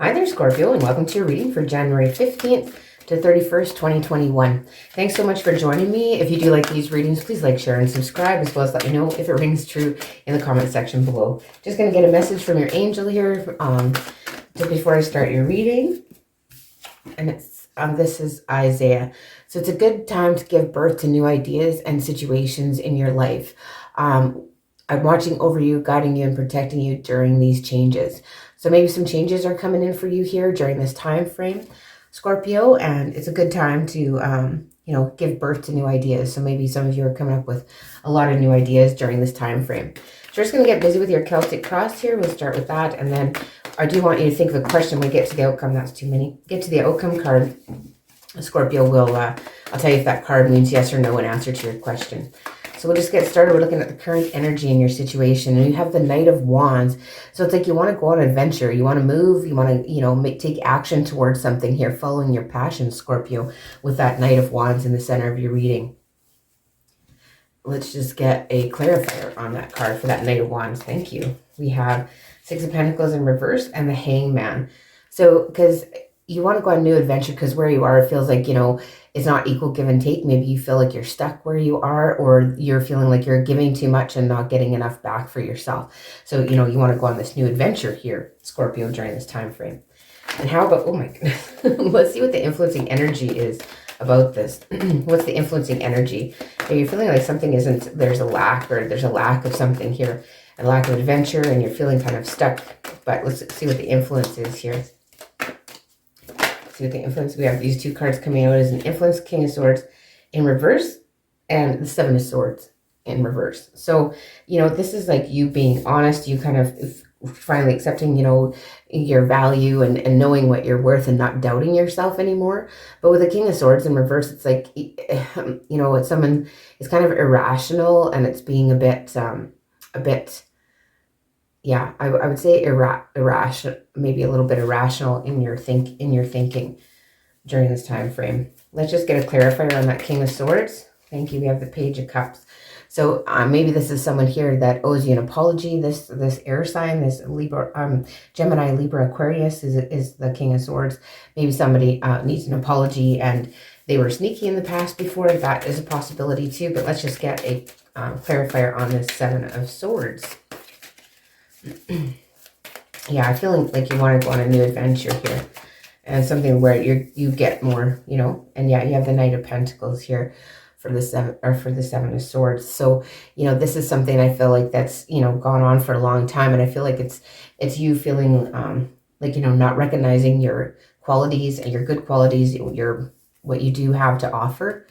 Hi there, Scorpio, and welcome to your reading for January 15th to 31st, 2021. Thanks so much for joining me. If you do like these readings, please like, share, and subscribe, as well as let me know if it rings true in the comment section below. Just going to get a message from your angel here just before I start your reading. And it's this is Isaiah. So it's a good time to give birth to new ideas and situations in your life. I'm watching over you, guiding you, and protecting you during these changes. So maybe some changes are coming in for you here during this time frame, Scorpio, and it's a good time to, give birth to new ideas. So maybe some of you are coming up with a lot of new ideas during this time frame. So we're just going to get busy with your Celtic cross here. We'll start with that, and then I do want you to think of a question when we get to the outcome. That's too many. Get to the outcome card. Scorpio will, I'll tell you if that card means yes or no in answer to your question. So we'll just get started. We're looking at the current energy in your situation. And you have the Knight of Wands. So it's like you want to go on an adventure. You want to move. You want to, take action towards something here, following your passion, Scorpio, with that Knight of Wands in the center of your reading. Let's just get a clarifier on that card for that Knight of Wands. Thank you. We have Six of Pentacles in reverse and the Hangman. So because you want to go on a new adventure, because where you are, it feels like, it's not equal give and take. Maybe you feel like you're stuck where you are, or you're feeling like you're giving too much and not getting enough back for yourself. So, you want to go on this new adventure here, Scorpio, during this time frame. And how about, oh my goodness, let's see what the influencing energy is about this. What's the influencing energy? Are you feeling like something isn't, there's a lack of something here, a lack of adventure, and you're feeling kind of stuck. But let's see what the influence is here. See what the influence, we have these two cards coming out as an influence, King of Swords in reverse and the Seven of Swords in reverse. So, this is like you being honest, you kind of finally accepting, your value and knowing what you're worth and not doubting yourself anymore. But with the King of Swords in reverse, it's like, it's someone is kind of irrational, and it's being a bit, yeah, I would say irrational, maybe a little bit irrational in your thinking during this time frame. Let's just get a clarifier on that King of Swords. Thank you. We have the Page of Cups. So maybe this is someone here that owes you an apology. This air sign, this Libra, Gemini, Libra, Aquarius is the King of Swords. Maybe somebody needs an apology and they were sneaky in the past before. That is a possibility too. But let's just get a clarifier on this Seven of Swords. Yeah, I feel like you want to go on a new adventure here, and something where you get more, and yeah, you have the Knight of Pentacles here for the Seven of Swords. So, this is something I feel like that's, gone on for a long time, and I feel like it's you feeling like, not recognizing your qualities and your good qualities, what you do have to offer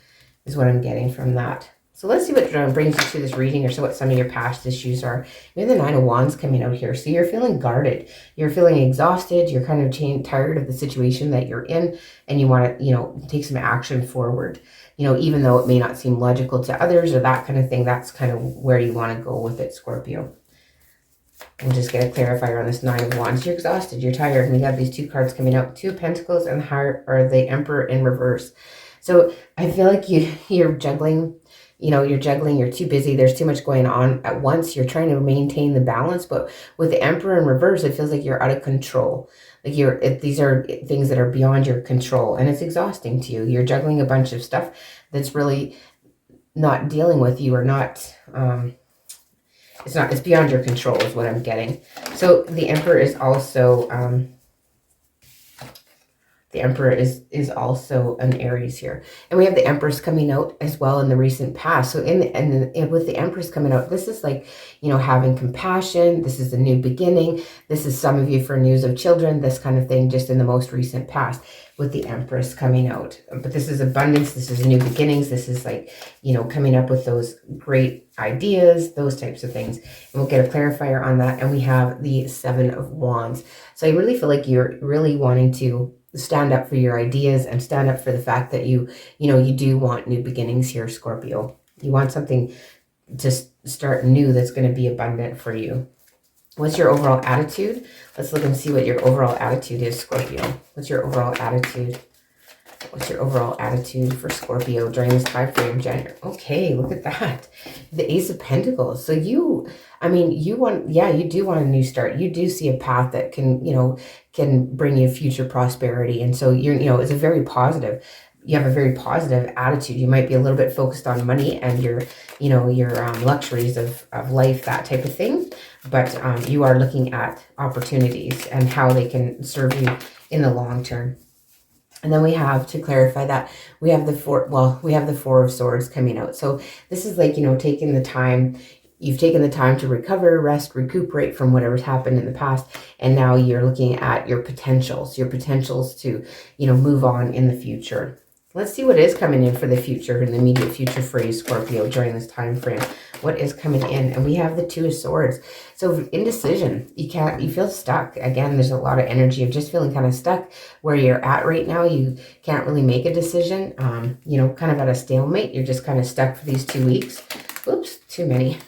is what I'm getting from that. So let's see what brings you to this reading, or so what some of your past issues are. We have the Nine of Wands coming out here. So you're feeling guarded. You're feeling exhausted. You're kind of tired of the situation that you're in, and you want to, take some action forward. Even though it may not seem logical to others or that kind of thing, that's kind of where you want to go with it, Scorpio. We'll just get a clarifier on this Nine of Wands. You're exhausted. You're tired. And we have these two cards coming out, Two of Pentacles and the Heart, or the Emperor in reverse. So I feel like you're juggling. You're juggling, you're too busy, there's too much going on at once. You're trying to maintain the balance, but with the Emperor in reverse, it feels like you're out of control. Like these are things that are beyond your control, and it's exhausting to you. You're juggling a bunch of stuff that's really not dealing with you, or not, it's beyond your control is what I'm getting. So the Emperor is also, an Aries here. And we have the Empress coming out as well in the recent past. So with the Empress coming out, this is like, having compassion. This is a new beginning. This is some of you for news of children, this kind of thing, just in the most recent past with the Empress coming out. But this is abundance. This is new beginnings. This is like, coming up with those great ideas, those types of things. And we'll get a clarifier on that. And we have the Seven of Wands. So I really feel like you're really wanting to stand up for your ideas and stand up for the fact that you do want new beginnings here, Scorpio. You want something to start new that's going to be abundant for you. What's your overall attitude? Let's look and see what your overall attitude is, Scorpio. What's your overall attitude? What's your overall attitude for Scorpio during this time frame, January? Okay, look at that. The Ace of Pentacles. So you I mean, you do want a new start. You do see a path that can, can bring you future prosperity. And so it's a very positive, you have a very positive attitude. You might be a little bit focused on money and your luxuries of life, that type of thing. But you are looking at opportunities and how they can serve you in the long term. And then we have, to clarify that, we have the Four of Swords coming out. So this is like, taking the time. You've taken the time to recover, rest, recuperate from whatever's happened in the past. And now you're looking at your potentials to, move on in the future. Let's see what is coming in for the future, in the immediate future for you, Scorpio, during this time frame. What is coming in? And we have the Two of Swords. So indecision. You feel stuck. Again, there's a lot of energy of just feeling kind of stuck where you're at right now. You can't really make a decision. Kind of at a stalemate. You're just kind of stuck for these 2 weeks. Oops, too many.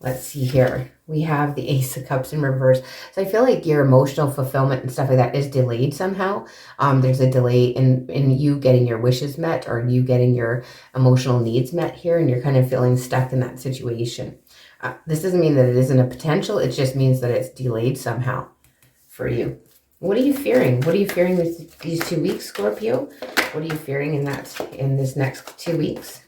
Let's see here. We have the Ace of Cups in reverse. So I feel like your emotional fulfillment and stuff like that is delayed somehow. There's a delay in you getting your wishes met or you getting your emotional needs met here, and you're kind of feeling stuck in that situation. This doesn't mean that it isn't a potential. It just means that it's delayed somehow for you. What are you fearing? What are you fearing with these 2 weeks, Scorpio? What are you fearing in this next 2 weeks?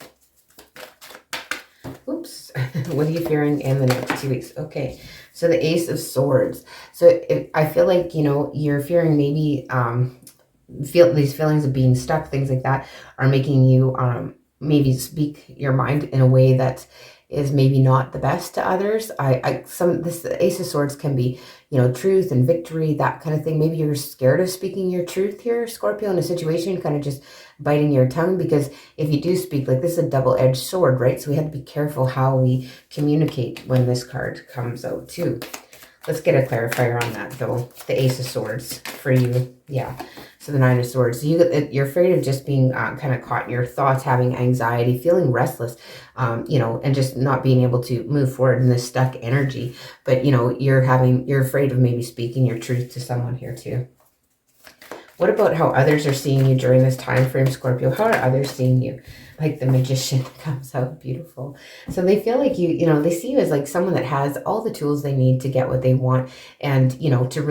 Oops. What are you fearing in the next 2 weeks? Okay. So the Ace of Swords. So I feel like, you're fearing maybe these feelings of being stuck, things like that are making you maybe speak your mind in a way that is maybe not the best to others. This Ace of Swords can be, truth and victory, that kind of thing. Maybe you're scared of speaking your truth here, Scorpio, in a situation, kind of just biting your tongue, because if you do speak, like, this is a double-edged sword, right? So we have to be careful how we communicate when this card comes out too. Let's get a clarifier on that though. The Ace of Swords for you. Yeah. So the Nine of Swords. You're afraid of just being kind of caught in your thoughts, having anxiety, feeling restless, and just not being able to move forward in this stuck energy. But, you're afraid of maybe speaking your truth to someone here too. What about how others are seeing you during this time frame, Scorpio? How are others seeing you? Like the Magician comes out beautiful. So they feel like they see you as like someone that has all the tools they need to get what they want and, to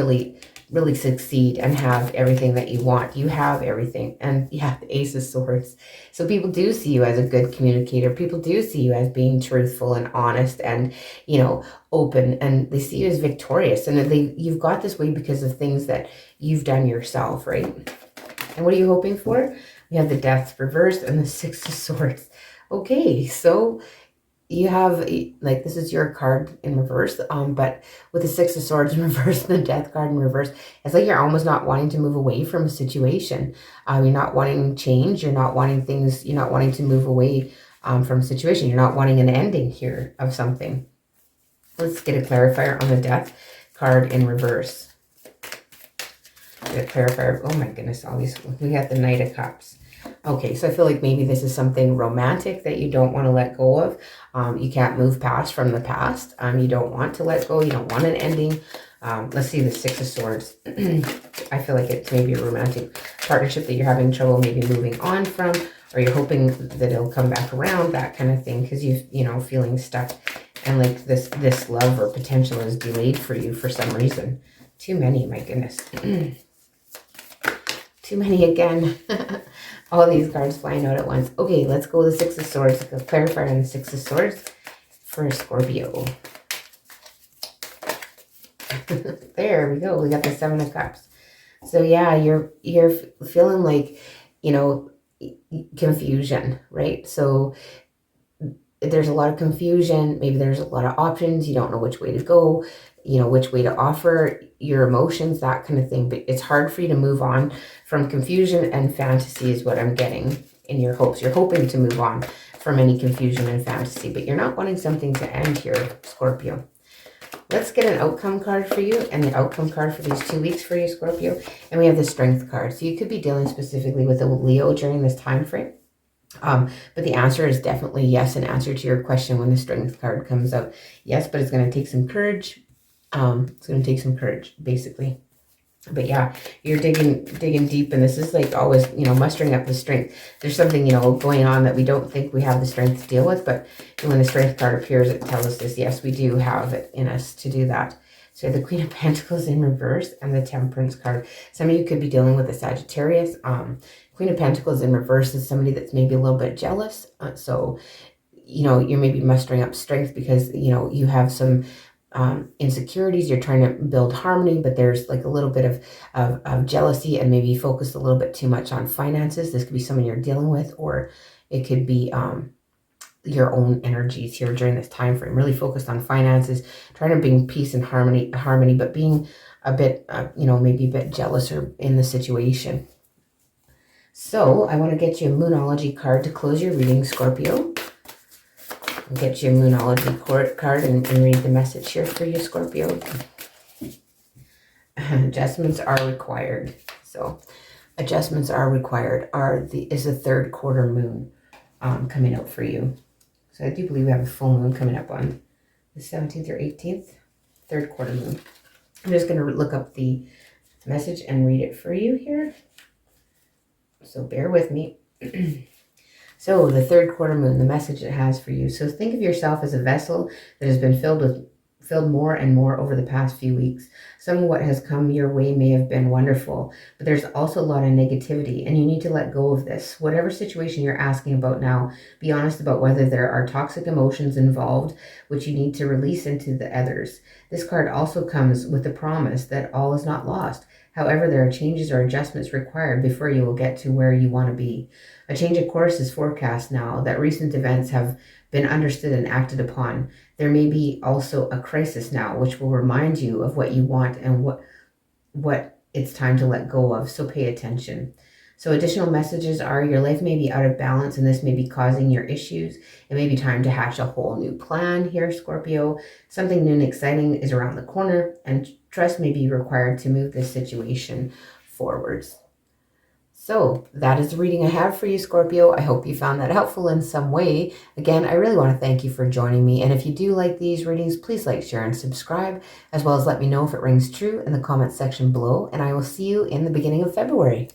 really succeed and have everything that you want. You have everything. And you have the Ace of Swords. So people do see you as a good communicator. People do see you as being truthful and honest and, open. And they see you as victorious. And you've got this way because of things that you've done yourself, right? And what are you hoping for? We have the Death reversed and the Six of Swords. Okay, so you have, like, this is your card in reverse, but with the Six of Swords in reverse and the Death card in reverse, it's like you're almost not wanting to move away from a situation. You're not wanting change. You're not wanting things. You're not wanting to move away from a situation. You're not wanting an ending here of something. Let's get a clarifier on the Death card in reverse. Get a clarifier. Oh my goodness, we got the Knight of Cups. Okay, so I feel like maybe this is something romantic that you don't want to let go of. You can't move past from the past. You don't want to let go. You don't want an ending. Let's see the Six of Swords. I feel like it's maybe a romantic partnership that you're having trouble maybe moving on from, or you're hoping that it'll come back around, that kind of thing, because feeling stuck and like this love or potential is delayed for you for some reason. Too many, my goodness. Too many again. All these cards flying out at once. Okay, let's go with the Six of Swords. Let's clarify on the Six of Swords for Scorpio. There we go. We got the Seven of Cups. So yeah, you're feeling like, confusion, right? So there's a lot of confusion. Maybe there's a lot of options. You don't know which way to go, which way to offer your emotions, that kind of thing. But it's hard for you to move on from confusion and fantasy is what I'm getting in your hopes. You're hoping to move on from any confusion and fantasy, but you're not wanting something to end here, Scorpio. Let's get an outcome card for you and the outcome card for these 2 weeks for you, Scorpio. And we have the Strength card. So you could be dealing specifically with a Leo during this time frame. But the answer is definitely yes, an answer to your question when the Strength card comes out. Yes, but it's going to take some courage. It's going to take some courage, basically. But yeah, you're digging deep, and this is like always, mustering up the strength. There's something, going on that we don't think we have the strength to deal with, but when the strength card appears, it tells us this. Yes, we do have it in us to do that. So the Queen of Pentacles in reverse and the Temperance card. Some of you could be dealing with a Sagittarius. Queen of Pentacles in reverse is somebody that's maybe a little bit jealous. So, you're maybe mustering up strength because, you have some insecurities. You're trying to build harmony, but there's like a little bit of jealousy, and maybe focus a little bit too much on finances. This could be someone you're dealing with, or it could be your own energies here during this time frame. Really focused on finances, trying to bring peace and harmony, but being a bit, maybe a bit jealous or in the situation. So I want to get you a Moonology card to close your reading, Scorpio. I'll get you a Moonology card and read the message here for you, Scorpio. Adjustments are required. So adjustments are required is the third quarter moon coming out for you. So I do believe we have a full moon coming up on the 17th or 18th, third quarter moon. I'm just going to look up the message and read it for you here. So bear with me. So the third quarter moon, the message it has for you. So think of yourself as a vessel that has been filled more and more over the past few weeks. Some of what has come your way may have been wonderful, but there's also a lot of negativity, and you need to let go of this. Whatever situation you're asking about now, be honest about whether there are toxic emotions involved, which you need to release into the others. This card also comes with the promise that all is not lost. However, there are changes or adjustments required before you will get to where you want to be. A change of course is forecast now that recent events have been understood and acted upon. There may be also a crisis now, which will remind you of what you want and what it's time to let go of. So pay attention. So additional messages are your life may be out of balance, and this may be causing your issues. It may be time to hatch a whole new plan here, Scorpio. Something new and exciting is around the corner, and trust may be required to move this situation forwards. So that is the reading I have for you, Scorpio. I hope you found that helpful in some way. Again, I really want to thank you for joining me. And if you do like these readings, please like, share, and subscribe, as well as let me know if it rings true in the comments section below. And I will see you in the beginning of February.